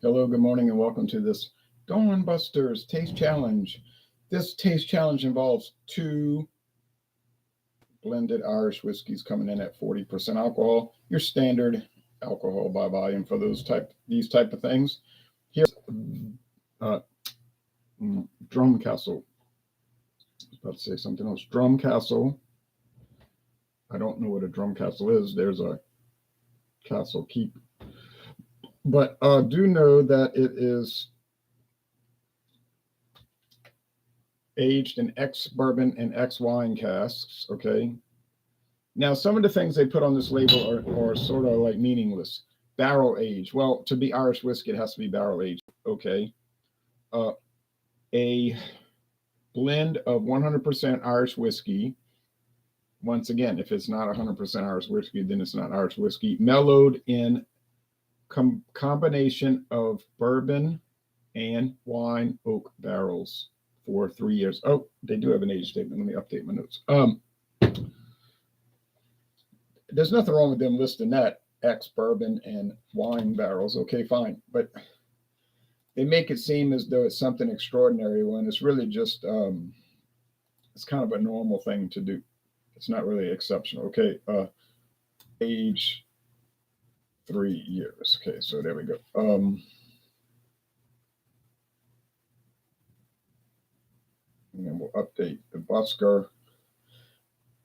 Hello, good morning, and welcome to this Dawn Busters Taste Challenge. This taste challenge involves two blended Irish whiskeys coming in at 40% alcohol, your standard alcohol by volume for these type of things. Here's Drumcastle. I was about to say something else. Drumcastle. I don't know what a Drumcastle is. There's a Castle Keep. But do know that it is aged in ex-bourbon and ex-wine casks, okay? Now, some of the things they put on this label are sort of like meaningless. Barrel aged. Well, to be Irish whiskey, it has to be barrel aged, okay? A blend of 100% Irish whiskey. Once again, if it's not 100% Irish whiskey, then it's not Irish whiskey. Mellowed in combination of bourbon and wine oak barrels for 3 years. Oh, they do have an age statement. Let me update my notes. There's nothing wrong with them listing that ex-bourbon and wine barrels. Okay, fine. But they make it seem as though it's something extraordinary when it's really just, it's kind of a normal thing to do. It's not really exceptional. Okay, age 3 years. Okay, so there we go. And then we'll update the Busker.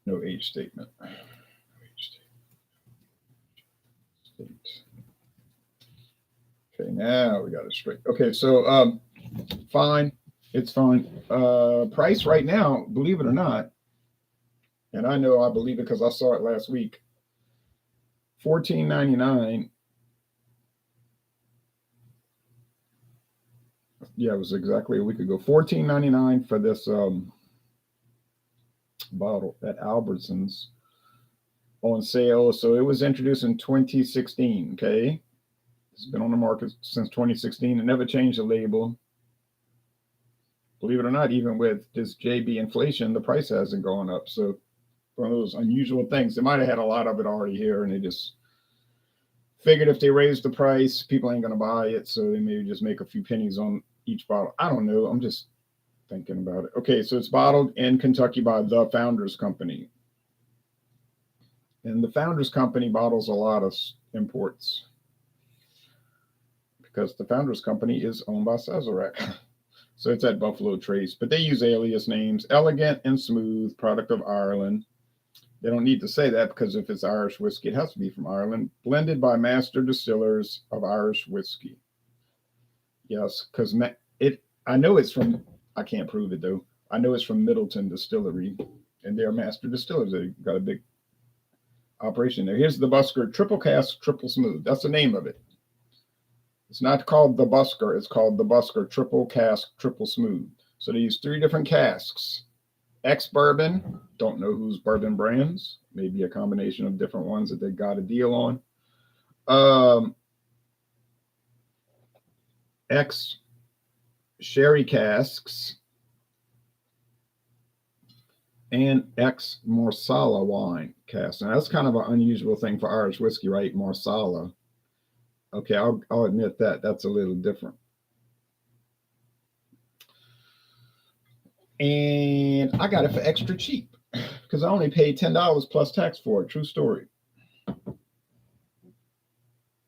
No age statement. Okay, now we got it straight. Okay, so fine. It's fine. Price right now, believe it or not, and I know I believe it because I saw it last week. $14.99. Yeah, it was exactly a week ago. $14.99 for this bottle at Albertsons on sale. So it was introduced in 2016. Okay, it's been on the market since 2016. It never changed the label. Believe it or not, even with this JB inflation, the price hasn't gone up. So one of those unusual things. They might have had a lot of it already here, and they just figured if they raise the price, people ain't going to buy it. So they maybe just make a few pennies on each bottle. I don't know. I'm just thinking about it. Okay, so it's bottled in Kentucky by the Founders Company. And the Founders Company bottles a lot of imports because the Founders Company is owned by Sazerac. So it's at Buffalo Trace, but they use alias names, Elegant and Smooth, product of Ireland. They don't need to say that because if it's Irish whiskey, it has to be from Ireland. Blended by master distillers of Irish whiskey. Yes, because I know it's from, I can't prove it though. I know it's from Middleton Distillery, and they're master distillers. They got a big operation there. Here's the Busker Triple Cask, Triple Smooth. That's the name of it. It's not called the Busker. It's called the Busker Triple Cask, Triple Smooth. So they use 3 different casks. Ex-bourbon, don't know whose bourbon brands, maybe a combination of different ones that they got a deal on. Ex-sherry casks and ex-marsala wine casks. Now that's kind of an unusual thing for Irish whiskey, right? Marsala. Okay, I'll admit that. That's a little different. And I got it for extra cheap because I only paid $10 plus tax for it. True story.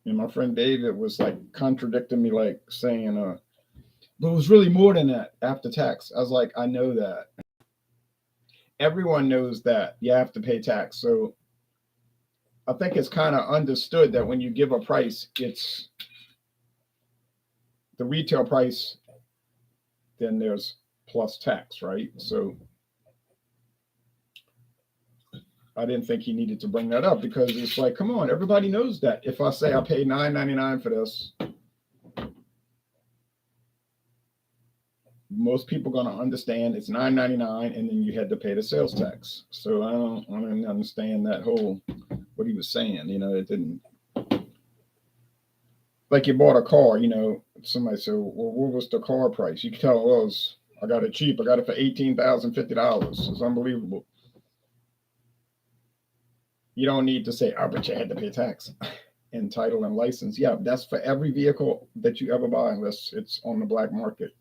And my friend David was like contradicting me, like saying, but it was really more than that after tax. I was like, I know that. Everyone knows that you have to pay tax. So I think it's kind of understood that when you give a price, it's the retail price, then there's plus tax, right? So I didn't think he needed to bring that up because it's like, come on, everybody knows that. If I say I paid $9.99 for this, most people are going to understand it's $9.99, and then you had to pay the sales tax. So I don't understand that whole what he was saying. You know, it didn't, like you bought a car. You know, somebody said, well, what was the car price? You can tell, well, I got it cheap. I got it for $18,050. It's unbelievable. You don't need to say, oh, but you had to pay tax. and title and license. Yeah, that's for every vehicle that you ever buy, unless it's on the black market.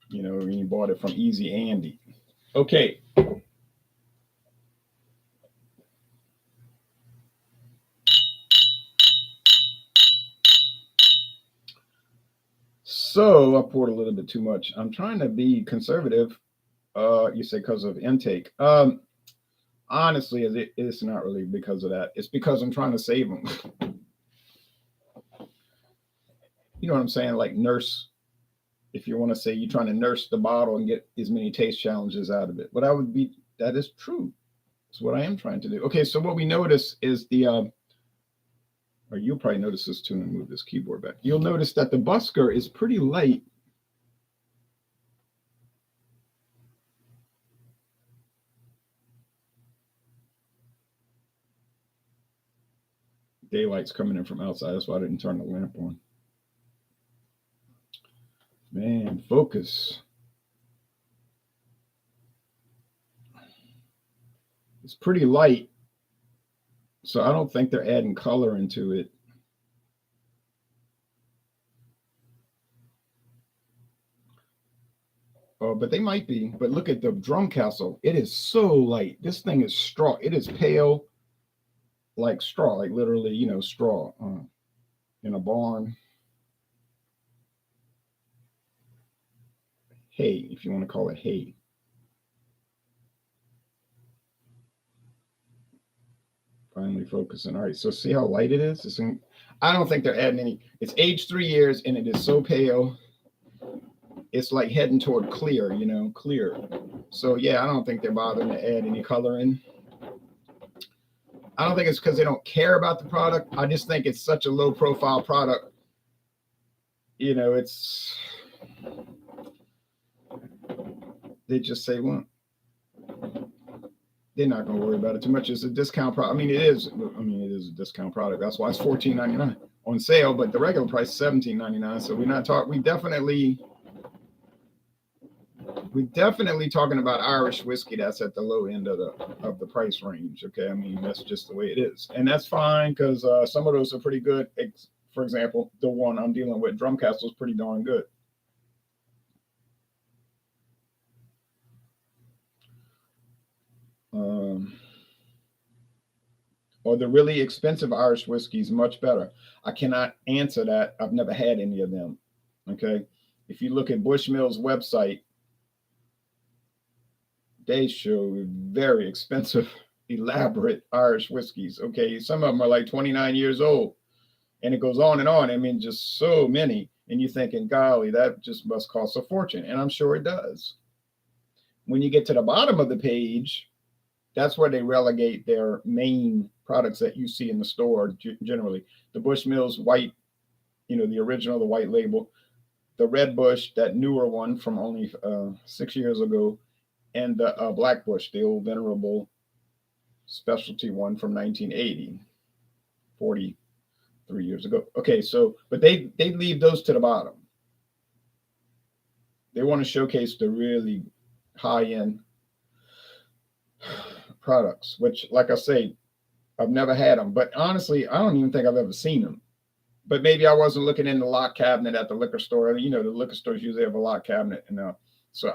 You know, when you bought it from Easy Andy. Okay. So I poured a little bit too much. I'm trying to be conservative. You say because of intake. Honestly, it's not really because of that. It's because I'm trying to save them. You know what I'm saying? Like nurse, if you want to say you're trying to nurse the bottle and get as many taste challenges out of it. But that is true. It's what I am trying to do. Okay, so what we notice is or you'll probably notice this too and move this keyboard back. You'll notice that the Busker is pretty light. Daylight's coming in from outside. That's why I didn't turn the lamp on. Man, focus. It's pretty light, so I don't think they're adding color into it. Oh, but they might be. But look at the Drumcastle. It is so light. This thing is straw. It is pale like straw, like literally, straw in a barn. Hay, if you want to call it hay. Finally focusing. All right, so see how light it is? I don't think they're adding any. It's aged 3 years and it is so pale. It's like heading toward clear, clear. So yeah, I don't think they're bothering to add any color in. I don't think it's because they don't care about the product. I just think it's such a low profile product. They just say, well, they're not going to worry about it too much. It's a discount product. I mean, it is a discount product. That's why it's $14.99 on sale, but the regular price is $17.99. So we're not talking. We're definitely talking about Irish whiskey that's at the low end of the price range. Okay, I mean that's just the way it is, and that's fine because some of those are pretty good. For example, the one I'm dealing with, Drumcastle, is pretty darn good. Or the really expensive Irish whiskeys much better. I cannot answer that. I've never had any of them. Okay, if you look at Bushmill's website, they show very expensive, elaborate Irish whiskeys. Okay, some of them are like 29 years old, and it goes on and on. I mean, just so many, and you're thinking, golly, that just must cost a fortune, and I'm sure it does. When you get to the bottom of the page, that's where they relegate their main products that you see in the store generally. The Bushmills white, the original, the white label, the Red Bush, that newer one from only 6 years ago, and the Black Bush, the old venerable specialty one from 1980, 43 years ago. Okay, so, but they leave those to the bottom. They want to showcase the really high-end products, which, like I say, I've never had them. But honestly, I don't even think I've ever seen them. But maybe I wasn't looking in the lock cabinet at the liquor store. The liquor stores usually have a lock cabinet, so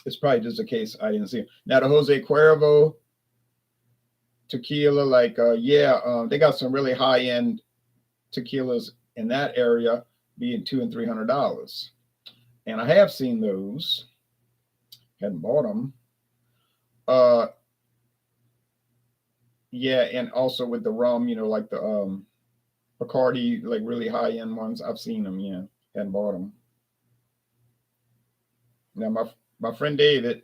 it's probably just a case I didn't see them. Now the Jose Cuervo tequila, they got some really high end tequilas in that area, being $200 and $300, and I have seen those. Hadn't bought them. Yeah, and also with the rum, like the Bacardi, like really high end ones. I've seen them. Yeah, hadn't bought them. Now my friend David,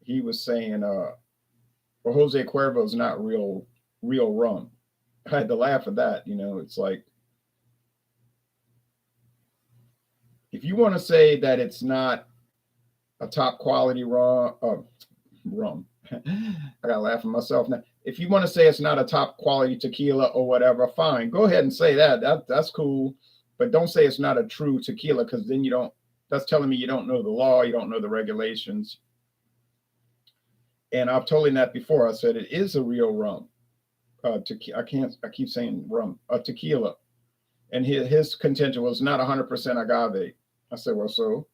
he was saying, well, Jose Cuervo is not real rum. I had to laugh at that. It's like, if you want to say that it's not a top quality rum. I gotta laugh at myself now. If you want to say it's not a top quality tequila or whatever, fine. Go ahead and say that. That's cool. But don't say it's not a true tequila, because then that's telling me you don't know the law, you don't know the regulations. And I've told him that before. I said it is a real rum. I keep saying rum, tequila. And his contention was not 100% agave. I said, well, so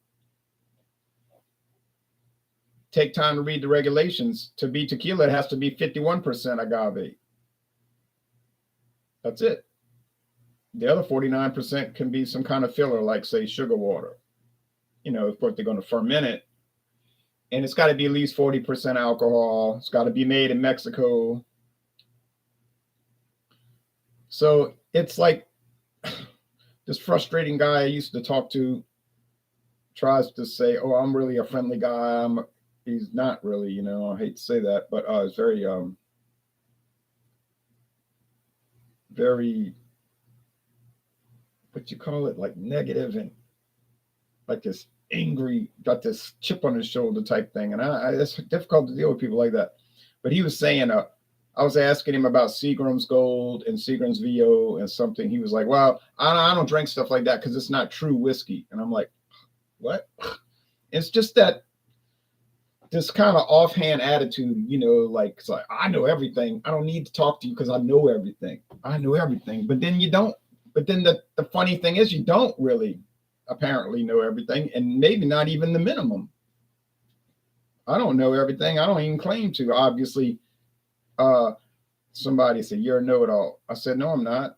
take time to read the regulations. To be tequila, it has to be 51% agave. That's it. The other 49% can be some kind of filler, like, say, sugar water. Of course, they're going to ferment it. And it's got to be at least 40% alcohol. It's got to be made in Mexico. So it's like this frustrating guy I used to talk to tries to say, oh, I'm really a friendly guy. He's not really, I hate to say that, but it's very, very, what you call it, like negative and like this angry, got this chip on his shoulder type thing. And it's difficult to deal with people like that. But he was saying, I was asking him about Seagram's Gold and Seagram's VO and something. He was like, well, I don't drink stuff like that because it's not true whiskey. And I'm like, what? It's just that this kind of offhand attitude, like, it's like, I know everything. I don't need to talk to you because I know everything. I know everything. But then you don't. But then the funny thing is you don't really apparently know everything, and maybe not even the minimum. I don't know everything. I don't even claim to. Obviously, somebody said, you're a know-it-all. I said, no, I'm not.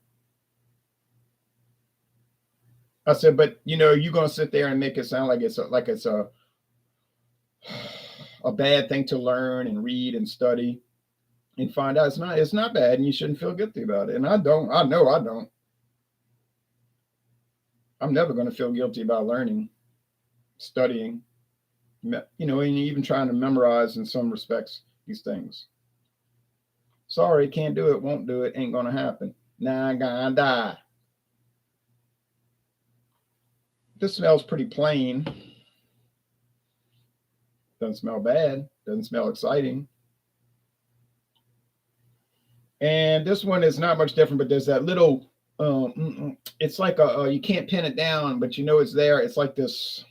I said, but you're going to sit there and make it sound like it's a bad thing to learn and read and study and find out it's not bad, and you shouldn't feel guilty about it. And I know I don't. I'm never going to feel guilty about learning, studying, and even trying to memorize in some respects these things. Sorry, can't do it, won't do it, ain't going to happen. Nah, I'm gonna die. This smells pretty plain. Doesn't smell bad. Doesn't smell exciting. And this one is not much different, but there's that little, it's like you can't pin it down, but it's there. It's like this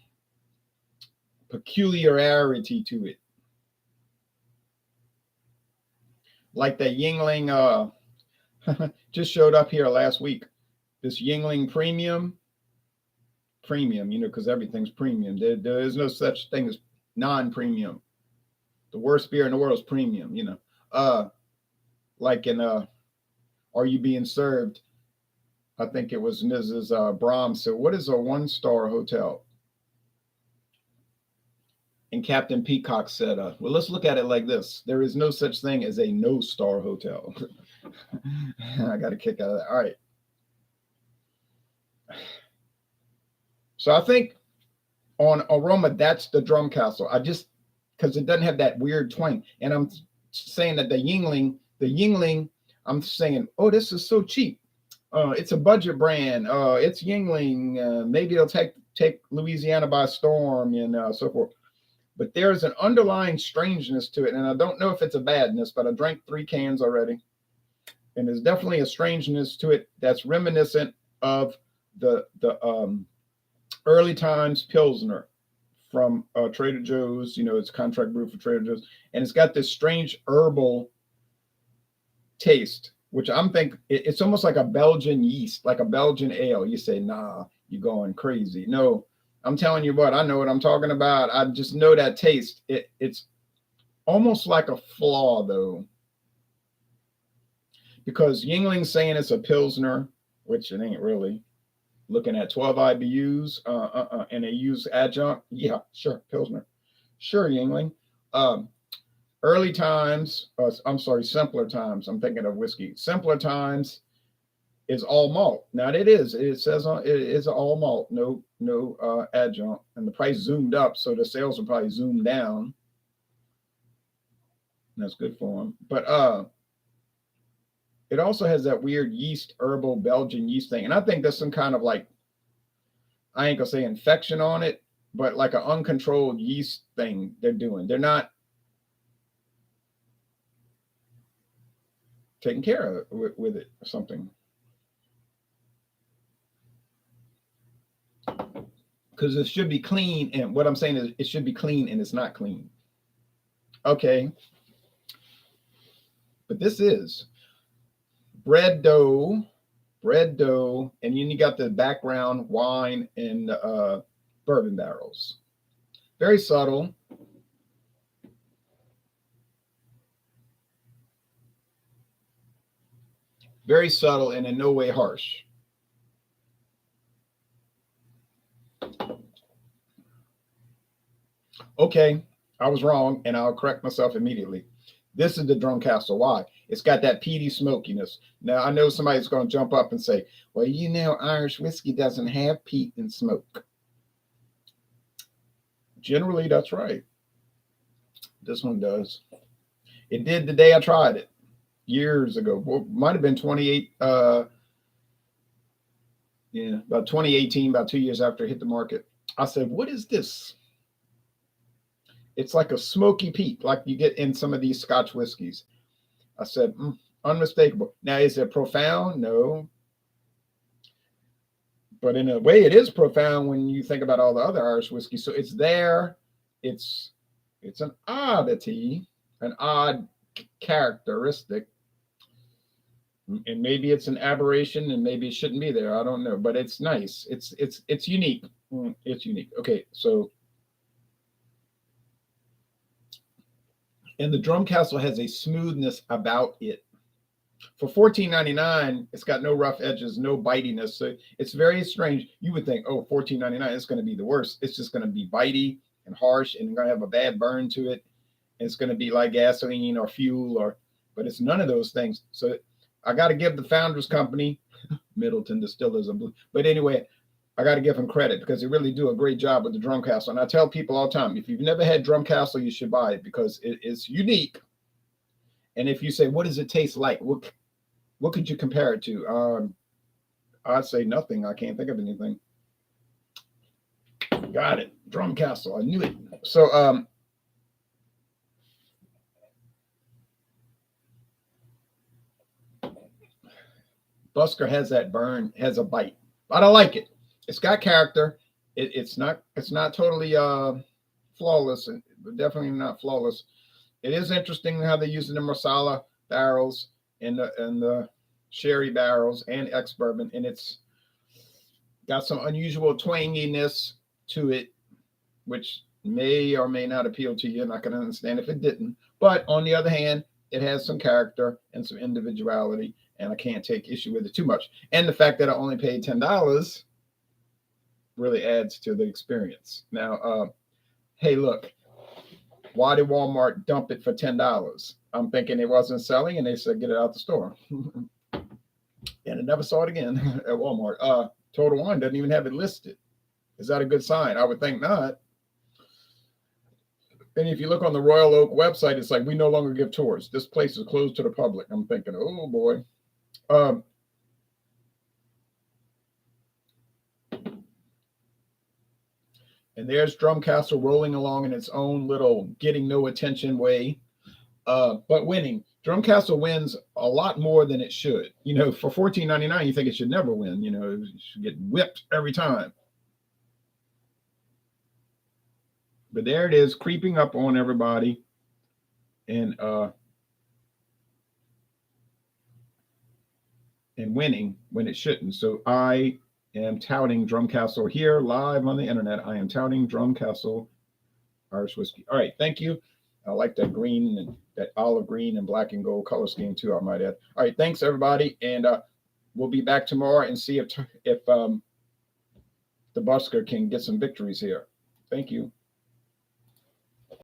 peculiarity to it. Like that Yingling just showed up here last week. This Yingling premium, because everything's premium. There is no such thing as non-premium. The worst beer in the world is premium, like in Are You Being Served? I think it was Mrs. Brahms. So what is a 1-star hotel? And Captain Peacock said, well, let's look at it like this. There is no such thing as a no-star hotel. I got a kick out of that. All right. So I think on aroma, that's the Drumcastle. Because it doesn't have that weird twang. And I'm saying that the Yingling, I'm saying, oh, this is so cheap. It's a budget brand. It's Yingling. Maybe it'll take Louisiana by storm and so forth. But there's an underlying strangeness to it. And I don't know if it's a badness, but I drank 3 cans already. And there's definitely a strangeness to it that's reminiscent of the early times Pilsner from Trader Joe's. It's contract brew for Trader Joe's. And it's got this strange herbal taste, which I'm thinking it's almost like a Belgian yeast, like a Belgian ale. You say, nah, you're going crazy. No, I'm telling you what, I know what I'm talking about. I just know that taste. It's almost like a flaw, though. Because Yingling's saying it's a Pilsner, which it ain't really. Looking at 12 IBUs, and they use adjunct. Yeah, sure, Pilsner. Sure, Yingling. Early times, simpler times. I'm thinking of whiskey. Simpler times is all malt. Now it is. It says it is all malt, no adjunct, and the price zoomed up, so the sales will probably zoom down. That's good for them. But it also has that weird yeast, herbal Belgian yeast thing, and I think there's some kind of like, I ain't gonna say infection on it, but like an uncontrolled yeast thing they're doing. They're not taking care of it with it or something. Because it should be clean, and what I'm saying is it should be clean, and it's not clean. Okay. But this is bread dough, and you got the background wine and bourbon barrels. Very subtle. Very subtle and in no way harsh. Okay, I was wrong, and I'll correct myself immediately. This is the Drumcastle. Why? It's got that peaty smokiness. Now, I know somebody's going to jump up and say, well, Irish whiskey doesn't have peat and smoke. Generally, that's right. This one does. It did the day I tried it years ago. Well, might have been 28, about 2018, about 2 years after it hit the market. I said, what is this? It's like a smoky peat, like you get in some of these Scotch whiskeys. I said, unmistakable. Now, is it profound? No. But in a way, it is profound when you think about all the other Irish whiskey. So it's there. It's an oddity, an odd characteristic. And maybe it's an aberration, and maybe it shouldn't be there. I don't know, but it's nice. It's unique. It's unique. Okay, so. And the Drumcastle has a smoothness about it. For $14.99, it's got no rough edges, no bitiness. So it's very strange. You would think, oh, $14.99 is going to be the worst. It's just going to be bitey and harsh and going to have a bad burn to it. And it's going to be like gasoline or fuel, but it's none of those things. So I got to give the Founders Company, Middleton Distillers, but anyway, I got to give them credit because they really do a great job with the Drumcastle. And I tell people all the time, if you've never had Drumcastle, you should buy it because it is unique. And if you say, what does it taste like? What could you compare it to? I'd say nothing. I can't think of anything. Got it. Drumcastle. I knew it. So, Busker has that burn, has a bite, but I like it. It's got character. It's not totally flawless, and definitely not flawless. It is interesting how they're using the Marsala barrels and the sherry barrels and ex-bourbon, and it's got some unusual twanginess to it, which may or may not appeal to you, and I can understand if it didn't. But on the other hand, it has some character and some individuality, and I can't take issue with it too much. And the fact that I only paid $10 really adds to the experience. Now, hey, look, why did Walmart dump it for $10? I'm thinking it wasn't selling, and they said get it out the store. And I never saw it again at Walmart. Total Wine doesn't even have it listed. Is that a good sign? I would think not. And if you look on the Royal Oak website, it's like, we no longer give tours. This place is closed to the public. I'm thinking, oh boy. And there's Drumcastle rolling along in its own little getting no attention way, but winning. Drumcastle wins a lot more than it should. For $14.99, you think it should never win. It should get whipped every time. But there it is, creeping up on everybody, and winning when it shouldn't. So I am touting Drumcastle here live on the internet. I am touting Drumcastle Irish whiskey. All right, thank you. I like that green and that olive green and black and gold color scheme too, I might add. All right, thanks everybody, and we'll be back tomorrow and see if the Busker can get some victories here. Thank you.